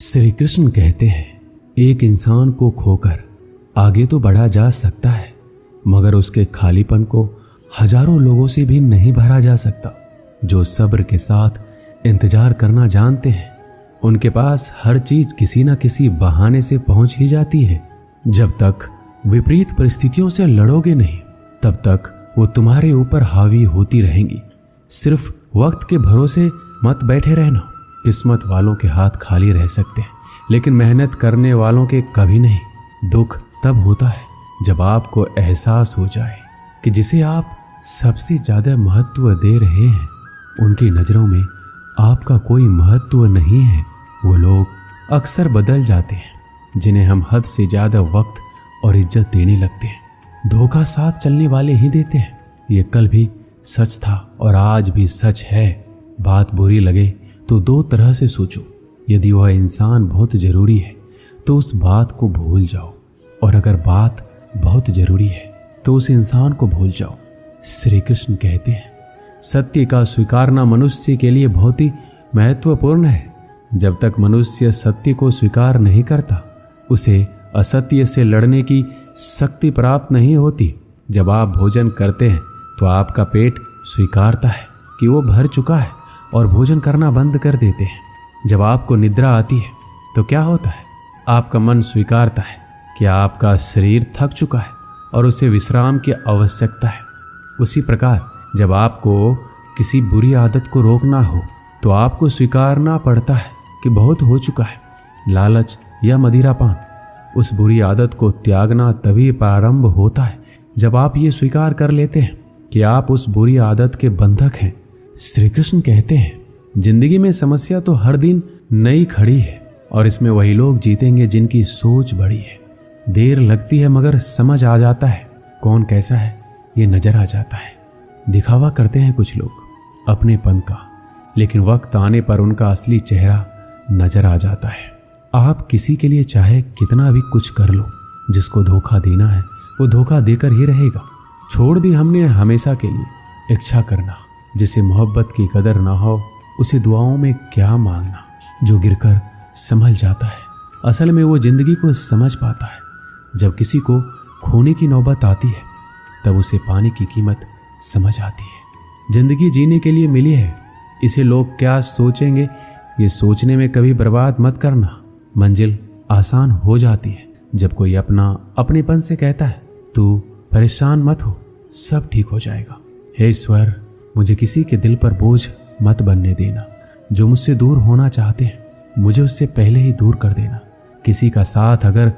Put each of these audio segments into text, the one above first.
श्री कृष्ण कहते हैं, एक इंसान को खोकर आगे तो बढ़ा जा सकता है, मगर उसके खालीपन को हजारों लोगों से भी नहीं भरा जा सकता। जो सब्र के साथ इंतजार करना जानते हैं, उनके पास हर चीज किसी न किसी बहाने से पहुंच ही जाती है। जब तक विपरीत परिस्थितियों से लड़ोगे नहीं, तब तक वो तुम्हारे ऊपर हावी होती रहेंगी। सिर्फ वक्त के भरोसे मत बैठे रहना। किस्मत वालों के हाथ खाली रह सकते हैं, लेकिन मेहनत करने वालों के कभी नहीं। दुख तब होता है जब आपको एहसास हो जाए कि जिसे आप सबसे ज्यादा महत्व दे रहे हैं, उनकी नजरों में आपका कोई महत्व नहीं है। वो लोग अक्सर बदल जाते हैं जिन्हें हम हद से ज्यादा वक्त और इज्जत देने लगते हैं। धोखा साथ चलने वाले ही देते हैं। ये कल भी सच था और आज भी सच है। बात बुरी लगे तो दो तरह से सोचो। यदि वह इंसान बहुत जरूरी है तो उस बात को भूल जाओ, और अगर बात बहुत जरूरी है तो उस इंसान को भूल जाओ। श्री कृष्ण कहते हैं, सत्य का स्वीकारना मनुष्य के लिए बहुत ही महत्वपूर्ण है। जब तक मनुष्य सत्य को स्वीकार नहीं करता, उसे असत्य से लड़ने की शक्ति प्राप्त नहीं होती। जब आप भोजन करते हैं तो आपका पेट स्वीकारता है कि वो भर चुका है और भोजन करना बंद कर देते हैं। जब आपको निद्रा आती है तो क्या होता है? आपका मन स्वीकारता है कि आपका शरीर थक चुका है और उसे विश्राम की आवश्यकता है। उसी प्रकार जब आपको किसी बुरी आदत को रोकना हो तो आपको स्वीकारना पड़ता है कि बहुत हो चुका है। लालच या मदिरापान, उस बुरी आदत को त्यागना तभी प्रारंभ होता है जब आप ये स्वीकार कर लेते हैं कि आप उस बुरी आदत के बंधक हैं। श्री कृष्ण कहते हैं, जिंदगी में समस्या तो हर दिन नई खड़ी है, और इसमें वही लोग जीतेंगे जिनकी सोच बड़ी है। देर लगती है मगर समझ आ जाता है कौन कैसा है, ये नजर आ जाता है। दिखावा करते हैं कुछ लोग अपनेपन का, लेकिन वक्त आने पर उनका असली चेहरा नजर आ जाता है। आप किसी के लिए चाहे कितना भी कुछ कर लो, जिसको धोखा देना है वो धोखा देकर ही रहेगा। छोड़ दी हमने हमेशा के लिए इच्छा करना। जिसे मोहब्बत की कदर ना हो, उसे दुआओं में क्या मांगना। जो गिरकर संभल जाता है, असल में वो जिंदगी को समझ पाता है। जब किसी को खोने की नौबत आती है, तब उसे पाने की कीमत समझ आती है। जिंदगी जीने के लिए मिली है, इसे लोग क्या सोचेंगे, ये सोचने में कभी बर्बाद मत करना। मंजिल आसान हो जाती है जब कोई अपनेपन से कहता है, तू परेशान मत हो, सब ठीक हो जाएगा। हे ईश्वर, मुझे किसी के दिल पर बोझ मत बनने देना। जो मुझसे दूर होना चाहते हैं, मुझे उससे पहले ही दूर कर देना। किसी का साथ अगर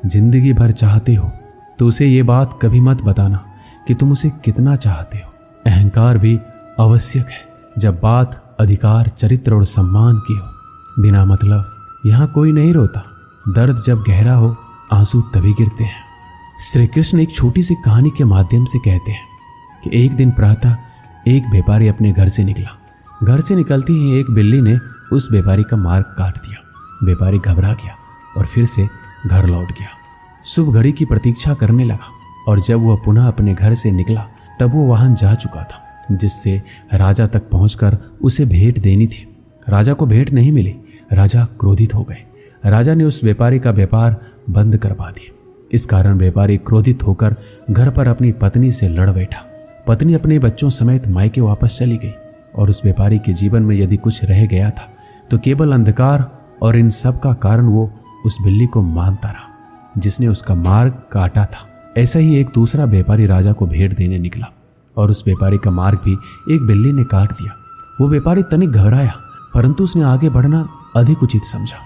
जिंदगी भर चाहते हो तो उसे ये बात कभी मत बताना कि तुम उसे कितना चाहते हो। अहंकार भी आवश्यक है जब बात अधिकार, चरित्र और सम्मान की हो। बिना मतलब यहाँ कोई नहीं रोता। दर्द जब गहरा हो, आंसू तभी गिरते हैं। श्री कृष्ण एक छोटी सी कहानी के माध्यम से कहते हैं कि एक दिन प्रातः एक व्यापारी अपने घर से निकला। घर से निकलते ही एक बिल्ली ने उस व्यापारी का मार्ग काट दिया। व्यापारी घबरा गया और फिर से घर लौट गया। शुभ घड़ी की प्रतीक्षा करने लगा, और जब वह पुनः अपने घर से निकला तब वो वाहन जा चुका था जिससे राजा तक पहुंचकर उसे भेंट देनी थी। राजा को भेंट नहीं मिली। राजा क्रोधित हो गए। राजा ने उस व्यापारी का व्यापार बंद करवा दिया। इस कारण व्यापारी क्रोधित होकर घर पर अपनी पत्नी से लड़ बैठा। पत्नी अपने बच्चों समेत मायके वापस चली गई, और उस व्यापारी के जीवन में यदि कुछ रह गया था तो केवल अंधकार, और इन सब का कारण वो उस बिल्ली को मानता रहा जिसने उसका मार्ग काटा था। ऐसा ही एक दूसरा व्यापारी राजा को भेंट देने निकला, और उस व्यापारी का मार्ग भी एक बिल्ली ने काट दिया। वो व्यापारी तनिक घबराया, परंतु उसने आगे बढ़ना अधिक उचित समझा।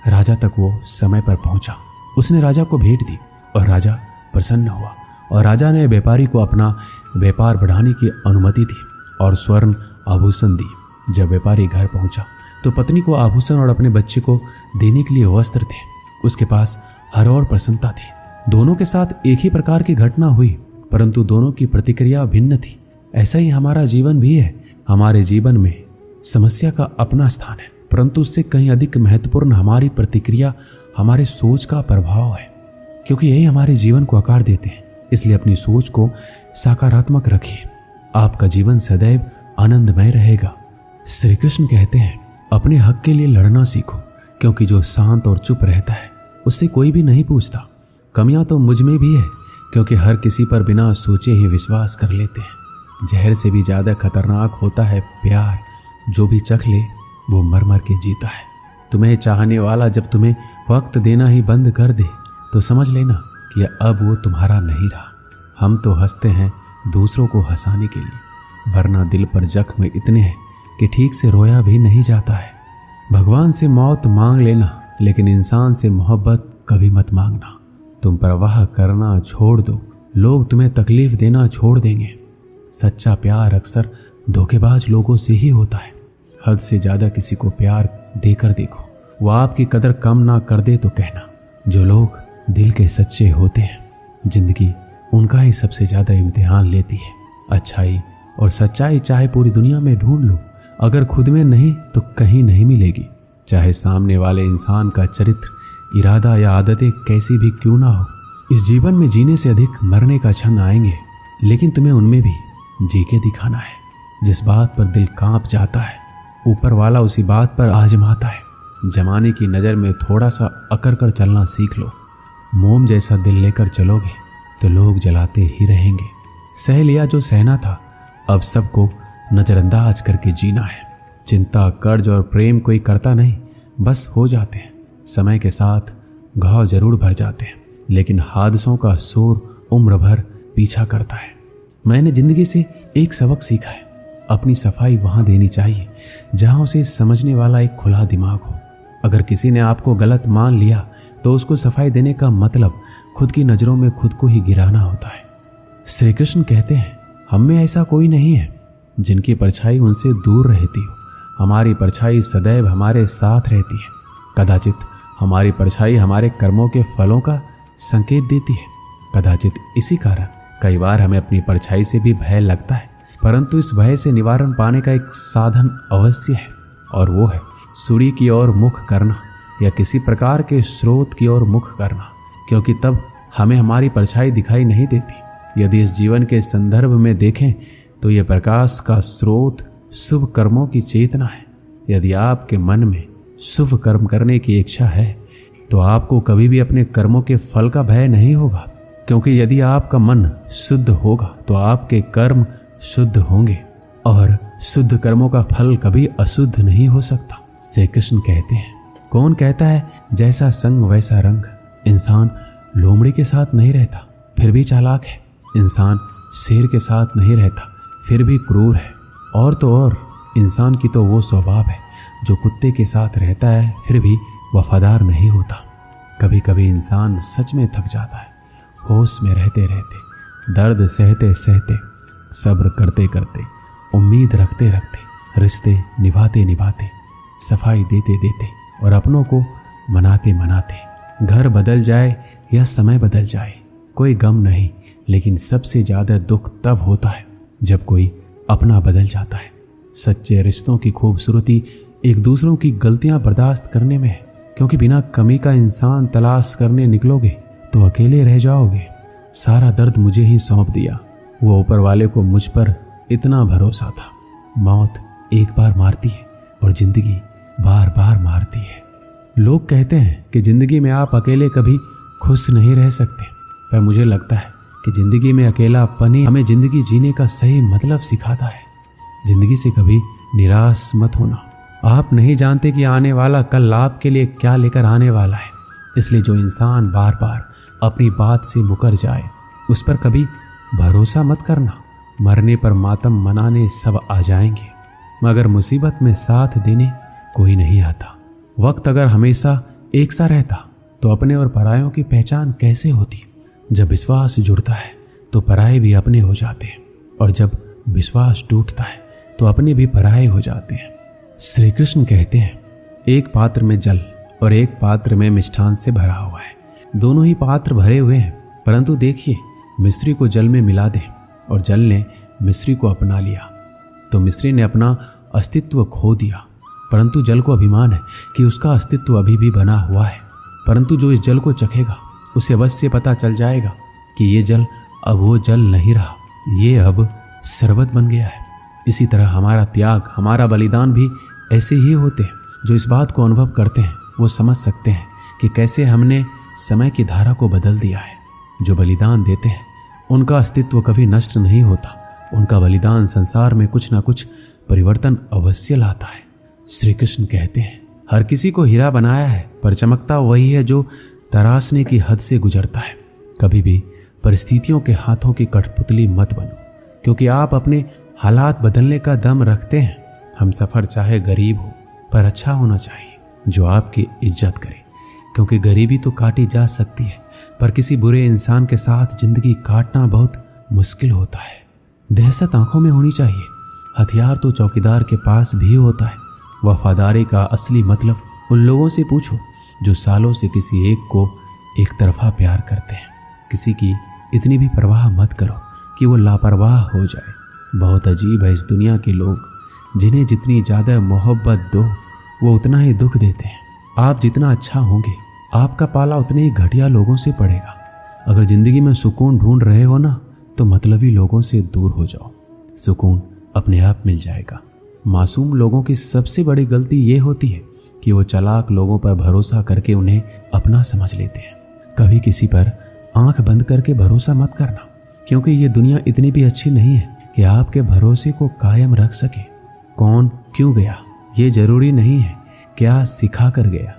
राजा तक वो समय पर पहुंचा। उसने राजा को भेंट दी और राजा प्रसन्न हुआ, और राजा ने व्यापारी को अपना व्यापार बढ़ाने की अनुमति दी और स्वर्ण आभूषण दी। जब व्यापारी घर पहुंचा तो पत्नी को आभूषण और अपने बच्चे को देने के लिए वस्त्र थे। उसके पास हर और प्रसन्नता थी। दोनों के साथ एक ही प्रकार की घटना हुई, परंतु दोनों की प्रतिक्रिया भिन्न थी। ऐसा ही हमारा जीवन भी है। हमारे जीवन में समस्या का अपना स्थान है, परंतु उससे कहीं अधिक महत्वपूर्ण हमारी प्रतिक्रिया, हमारे सोच का प्रभाव है, क्योंकि यही हमारे जीवन को आकार देते हैं। इसलिए अपनी सोच को सकारात्मक रखिए। आपका जीवन सदैव आनंदमय रहेगा। श्री कृष्ण कहते हैं, अपने हक के लिए लड़ना सीखो, क्योंकि जो शांत और चुप रहता है उससे कोई भी नहीं पूछता। कमियां तो मुझ में भी है, क्योंकि हर किसी पर बिना सोचे ही विश्वास कर लेते हैं। जहर से भी ज़्यादा खतरनाक होता है प्यार, जो भी चख ले वो मर मर के जीता है। तुम्हें चाहने वाला जब तुम्हें वक्त देना ही बंद कर दे तो समझ लेना कि अब वो तुम्हारा नहीं रहा। हम तो हंसते हैं दूसरों को हंसाने के लिए, वरना दिल पर जख्म इतने हैं कि ठीक से रोया भी नहीं जाता है। भगवान से मौत मांग लेना, लेकिन इंसान से मोहब्बत कभी मत मांगना। तुम परवाह करना छोड़ दो, लोग तुम्हें तकलीफ देना छोड़ देंगे। सच्चा प्यार अक्सर धोखेबाज लोगों से ही होता है। हद से ज़्यादा किसी को प्यार देकर देखो, वो आपकी कदर कम ना कर दे तो कहना। जो लोग दिल के सच्चे होते हैं, जिंदगी उनका ही सबसे ज़्यादा इम्तिहान लेती है। अच्छाई और सच्चाई चाहे पूरी दुनिया में ढूंढ लो, अगर खुद में नहीं तो कहीं नहीं मिलेगी। चाहे सामने वाले इंसान का चरित्र, इरादा या आदतें कैसी भी क्यों ना हो। इस जीवन में जीने से अधिक मरने का क्षण आएंगे, लेकिन तुम्हें उनमें भी जी के दिखाना है। जिस बात पर दिल कांप जाता है, ऊपर वाला उसी बात पर आजमाता है। जमाने की नज़र में थोड़ा सा अकड़ कर चलना सीख लो। मोम जैसा दिल लेकर चलोगे तो लोग जलाते ही रहेंगे। सह लिया जो सहना था, अब सबको नज़रअंदाज करके जीना है। चिंता, कर्ज और प्रेम कोई करता नहीं, बस हो जाते हैं। समय के साथ घाव जरूर भर जाते हैं, लेकिन हादसों का शोर उम्र भर पीछा करता है। मैंने जिंदगी से एक सबक सीखा है, अपनी सफाई वहाँ देनी चाहिए जहाँ उसे समझने वाला एक खुला दिमाग हो। अगर किसी ने आपको गलत मान लिया तो उसको सफाई देने का मतलब खुद की नज़रों में खुद को ही गिराना होता है। श्री कृष्ण कहते हैं, हम में ऐसा कोई नहीं है जिनकी परछाई उनसे दूर रहती हो। हमारी परछाई सदैव हमारे साथ रहती है। कदाचित हमारी परछाई हमारे कर्मों के फलों का संकेत देती है। कदाचित इसी कारण कई बार हमें अपनी परछाई से भी भय लगता है, परंतु इस भय से निवारण पाने का एक साधन अवश्य है, और वो है सूर्य की ओर मुख करना या किसी प्रकार के स्रोत की ओर मुख करना, क्योंकि तब हमें हमारी परछाई दिखाई नहीं देती। यदि इस जीवन के संदर्भ में देखें तो ये प्रकाश का स्रोत शुभ कर्मों की चेतना है। यदि आपके मन में शुभ कर्म करने की इच्छा है तो आपको कभी भी अपने कर्मों के फल का भय नहीं होगा, क्योंकि यदि आपका मन शुद्ध होगा तो आपके कर्म शुद्ध होंगे, और शुद्ध कर्मों का फल कभी अशुद्ध नहीं हो सकता। श्री कृष्ण कहते हैं, कौन कहता है जैसा संग वैसा रंग। इंसान लोमड़ी के साथ नहीं रहता फिर भी चालाक है। इंसान शेर के साथ नहीं रहता फिर भी क्रूर है। और तो और इंसान की तो वो स्वभाव है जो कुत्ते के साथ रहता है फिर भी वफादार नहीं होता। कभी कभी इंसान सच में थक जाता है, होश में रहते रहते, दर्द सहते सहते, सब्र करते करते, उम्मीद रखते रखते, रिश्ते निभाते निभाते, सफाई देते देते और अपनों को मनाते मनाते। घर बदल जाए या समय बदल जाए कोई गम नहीं, लेकिन सबसे ज़्यादा दुख तब होता है जब कोई अपना बदल जाता है। सच्चे रिश्तों की खूबसूरती एक दूसरों की गलतियां बर्दाश्त करने में है, क्योंकि बिना कमी का इंसान तलाश करने निकलोगे तो अकेले रह जाओगे। सारा दर्द मुझे ही सौंप दिया, वो ऊपर वाले को मुझ पर इतना भरोसा था। मौत एक बार मारती है और जिंदगी बार बार मारती है। लोग कहते हैं कि जिंदगी में आप अकेले कभी खुश नहीं रह सकते, पर मुझे लगता है कि जिंदगी में अकेलापन ही हमें जिंदगी जीने का सही मतलब सिखाता है। जिंदगी से कभी निराश मत होना। आप नहीं जानते कि आने वाला कल आपके लिए क्या लेकर आने वाला है, इसलिए जो इंसान बार बार अपनी बात से मुकर जाए उस पर कभी भरोसा मत करना। मरने पर मातम मनाने सब आ जाएंगे, मगर मुसीबत में साथ देने कोई नहीं आता। वक्त अगर हमेशा एक सा रहता तो अपने और परायों की पहचान कैसे होती। जब विश्वास जुड़ता है तो पराये भी अपने हो जाते हैं, और जब विश्वास टूटता है तो अपने भी पराये हो जाते हैं। श्री कृष्ण कहते हैं, एक पात्र में जल और एक पात्र में मिष्ठान से भरा हुआ है। दोनों ही पात्र भरे हुए हैं, परंतु देखिए, मिस्री को जल में मिला दे और जल ने मिस्री को अपना लिया तो मिस्री ने अपना अस्तित्व खो दिया। परंतु जल को अभिमान है कि उसका अस्तित्व अभी भी बना हुआ है। परंतु जो इस जल को चखेगा उसे अवश्य पता चल जाएगा कि ये जल अब वो जल नहीं रहा, ये अब शरबत बन गया है। इसी तरह हमारा त्याग, हमारा बलिदान भी ऐसे ही होते हैं। जो इस बात को अनुभव करते हैं वो समझ सकते हैं कि कैसे हमने समय की धारा को बदल दिया है। जो बलिदान देते हैं उनका अस्तित्व कभी नष्ट नहीं होता। उनका बलिदान संसार में कुछ ना कुछ परिवर्तन अवश्य लाता है। श्री कृष्ण कहते हैं, हर किसी को हीरा बनाया है, पर चमकता वही है जो तराशने की हद से गुजरता है। कभी भी परिस्थितियों के हाथों की कठपुतली मत बनो, क्योंकि आप अपने हालात बदलने का दम रखते हैं। हम सफर चाहे गरीब हो, पर अच्छा होना चाहिए, जो आपकी इज्जत करे, क्योंकि गरीबी तो काटी जा सकती है, पर किसी बुरे इंसान के साथ जिंदगी काटना बहुत मुश्किल होता है। दहशत आंखों में होनी चाहिए। हथियार तो चौकीदार के पास भी होता है। वफादारी का असली मतलब उन लोगों से पूछो जो सालों से किसी एक को एक तरफा प्यार करते हैं। किसी की इतनी भी परवाह मत करो कि वो लापरवाह हो जाए। बहुत अजीब है इस दुनिया के लोग, जिन्हें जितनी ज़्यादा मोहब्बत दो वो उतना ही दुख देते हैं। आप जितना अच्छा होंगे, आपका पाला उतने ही घटिया लोगों से पड़ेगा। अगर जिंदगी में सुकून ढूंढ रहे हो ना, तो मतलबी लोगों से दूर हो जाओ, सुकून अपने आप मिल जाएगा। मासूम लोगों की सबसे बड़ी गलती ये होती है कि वो चालाक लोगों पर भरोसा करके उन्हें अपना समझ लेते हैं। कभी किसी पर आंख बंद करके भरोसा मत करना, क्योंकि ये दुनिया इतनी भी अच्छी नहीं है कि आपके भरोसे को कायम रख सके। कौन क्यों गया ये जरूरी नहीं है, क्या सिखा कर गया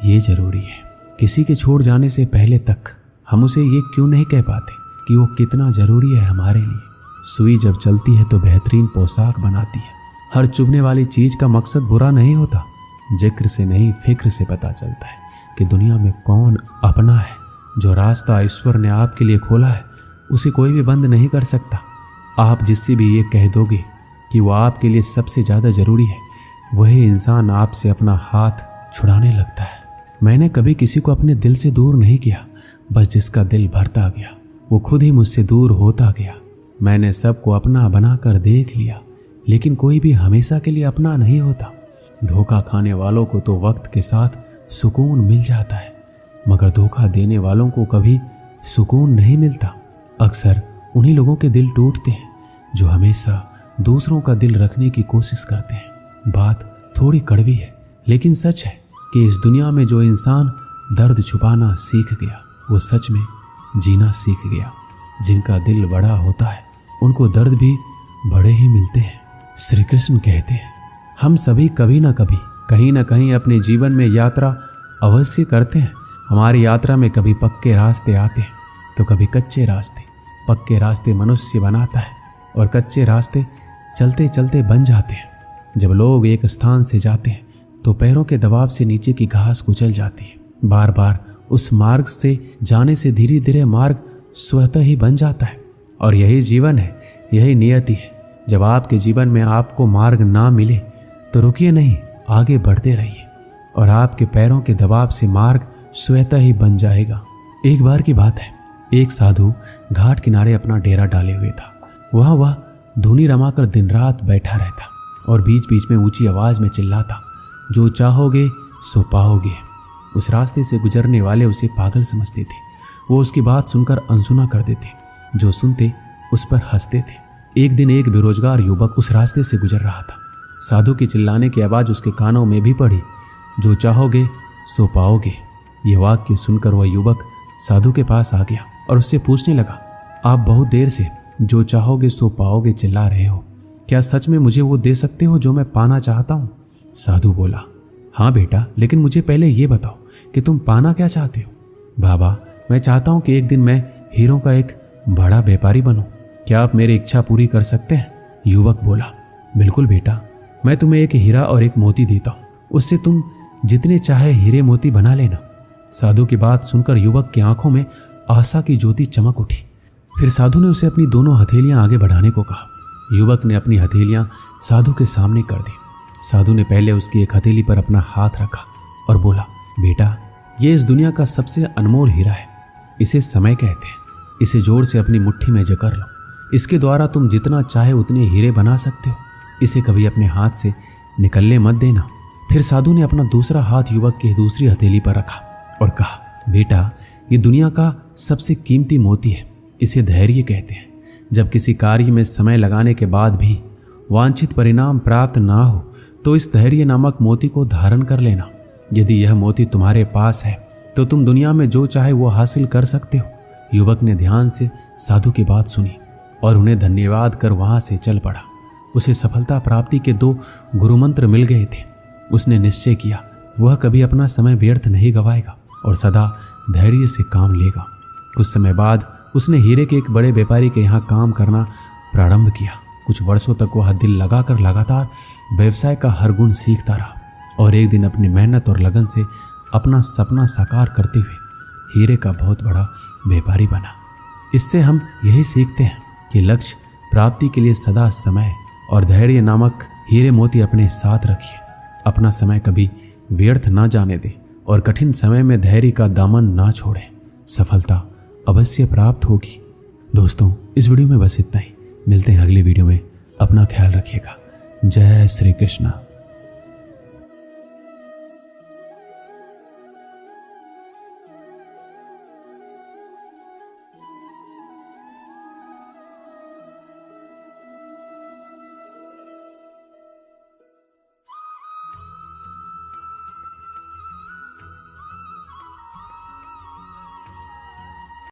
ये जरूरी है। किसी के छोड़ जाने से पहले तक हम उसे ये क्यों नहीं कह पाते कि वो कितना जरूरी है हमारे लिए। सुई जब चलती है तो बेहतरीन पोशाक बनाती है। हर चुभने वाली चीज का मकसद बुरा नहीं होता। जिक्र से नहीं, फिक्र से पता चलता है कि दुनिया में कौन अपना है। जो रास्ता ईश्वर ने आपके लिए खोला है उसे कोई भी बंद नहीं कर सकता। आप जिससे भी ये कह दोगे कि वो आपके लिए सबसे ज़्यादा ज़रूरी है, वही इंसान आपसे अपना हाथ छुड़ाने लगता है। मैंने कभी किसी को अपने दिल से दूर नहीं किया, बस जिसका दिल भरता गया वो खुद ही मुझसे दूर होता गया। मैंने सबको अपना बनाकर देख लिया, लेकिन कोई भी हमेशा के लिए अपना नहीं होता। धोखा खाने वालों को तो वक्त के साथ सुकून मिल जाता है, मगर धोखा देने वालों को कभी सुकून नहीं मिलता। अक्सर उन्हीं लोगों के दिल टूटते हैं जो हमेशा दूसरों का दिल रखने की कोशिश करते हैं। बात थोड़ी कड़वी है, लेकिन सच है कि इस दुनिया में जो इंसान दर्द छुपाना सीख गया वो सच में जीना सीख गया। जिनका दिल बड़ा होता है उनको दर्द भी बड़े ही मिलते हैं। श्री कृष्ण कहते हैं, हम सभी कभी ना कभी कहीं ना कहीं अपने जीवन में यात्रा अवश्य करते हैं। हमारी यात्रा में कभी पक्के रास्ते आते हैं तो कभी कच्चे रास्ते। पक्के रास्ते मनुष्य बनाता है और कच्चे रास्ते चलते चलते बन जाते हैं। जब लोग एक स्थान से जाते हैं तो पैरों के दबाव से नीचे की घास कुचल जाती है। बार बार उस मार्ग से जाने से धीरे धीरे मार्ग स्वतः ही बन जाता है। और यही जीवन है, यही नियति है। जब आपके जीवन में आपको मार्ग ना मिले तो रुकिए नहीं, आगे बढ़ते रहिए और आपके पैरों के दबाव से मार्ग स्वतः ही बन जाएगा। एक बार की बात है, एक साधु घाट किनारे अपना डेरा डाले हुए था। वह धुनी रमाकर दिन रात बैठा रहता और बीच बीच में ऊंची आवाज में चिल्लाता, जो चाहोगे सो पाओगे। उस रास्ते से गुजरने वाले उसे पागल समझते थे। वो उसकी बात सुनकर अनसुना कर देते, जो सुनते उस पर हंसते थे। एक दिन एक बेरोजगार युवक उस रास्ते से गुजर रहा था। साधु की चिल्लाने की आवाज उसके कानों में भी पड़ी, जो चाहोगे सो पाओगे। ये वाक्य सुनकर वह युवक साधु के पास आ गया और उससे पूछने लगा, आप बहुत देर से जो चाहोगे सो पाओगे चिल्ला रहे हो, क्या सच में मुझे वो दे सकते हो जो मैं पाना चाहता हूँ? साधु बोला, हाँ बेटा, लेकिन मुझे पहले ये बताओ कि तुम पाना क्या चाहते हो? बाबा, मैं चाहता हूँ कि एक दिन मैं हीरों का एक बड़ा व्यापारी बनूं। क्या आप मेरी इच्छा पूरी कर सकते हैं? युवक बोला, बिल्कुल बेटा, मैं तुम्हें एक हीरा और एक मोती देता हूँ, उससे तुम जितने चाहे हीरे मोती बना लेना। साधु की बात सुनकर युवक की आंखों में आशा की ज्योति चमक उठी। फिर साधु ने उसे अपनी दोनों हथेलियां आगे बढ़ाने को कहा। युवक ने अपनी हथेलियां साधु के सामने कर दी। साधु ने पहले उसकी एक हथेली पर अपना हाथ रखा और बोला, बेटा, ये इस दुनिया का सबसे अनमोल हीरा है। इसे समय कहते हैं। इसे जोर से अपनी मुट्ठी में जकड़ लो। इसके द्वारा तुम जितना चाहे उतने हीरे बना सकते हो। इसे कभी अपने हाथ से निकलने मत देना। फिर साधु ने अपना दूसरा हाथ युवक की दूसरी हथेली पर रखा और कहा, बेटा, ये दुनिया का सबसे कीमती मोती है। इसे धैर्य कहते हैं। जब किसी कार्य में समय लगाने के बाद भी वांछित परिणाम प्राप्त ना हो तो इस धैर्य नामक मोती को धारण कर लेना। यदि यह मोती तुम्हारे पास है तो तुम दुनिया में जो चाहे वो हासिल कर सकते हो। युवक ने ध्यान से साधु की बात सुनी और उन्हें धन्यवाद कर वहां से चल पड़ा। उसे सफलता प्राप्ति के 2 गुरुमंत्र मिल गए थे। उसने निश्चय किया वह कभी अपना समय व्यर्थ नहीं गवाएगा और सदा धैर्य से काम लेगा। कुछ समय बाद उसने हीरे के एक बड़े व्यापारी के यहाँ काम करना प्रारंभ किया। कुछ वर्षों तक वह दिल लगाकर लगातार व्यवसाय का हर गुण सीखता रहा और एक दिन अपनी मेहनत और लगन से अपना सपना साकार करते हुए हीरे का बहुत बड़ा व्यापारी बना। इससे हम यही सीखते हैं कि लक्ष्य प्राप्ति के लिए सदा समय और धैर्य नामक हीरे मोती अपने साथ रखिए। अपना समय कभी व्यर्थ ना जाने दें और कठिन समय में धैर्य का दामन ना छोड़ें। सफलता अवश्य प्राप्त होगी। दोस्तों, इस वीडियो में बस इतना ही। मिलते हैं अगली वीडियो में। अपना ख्याल रखिएगा। जय श्री कृष्ण।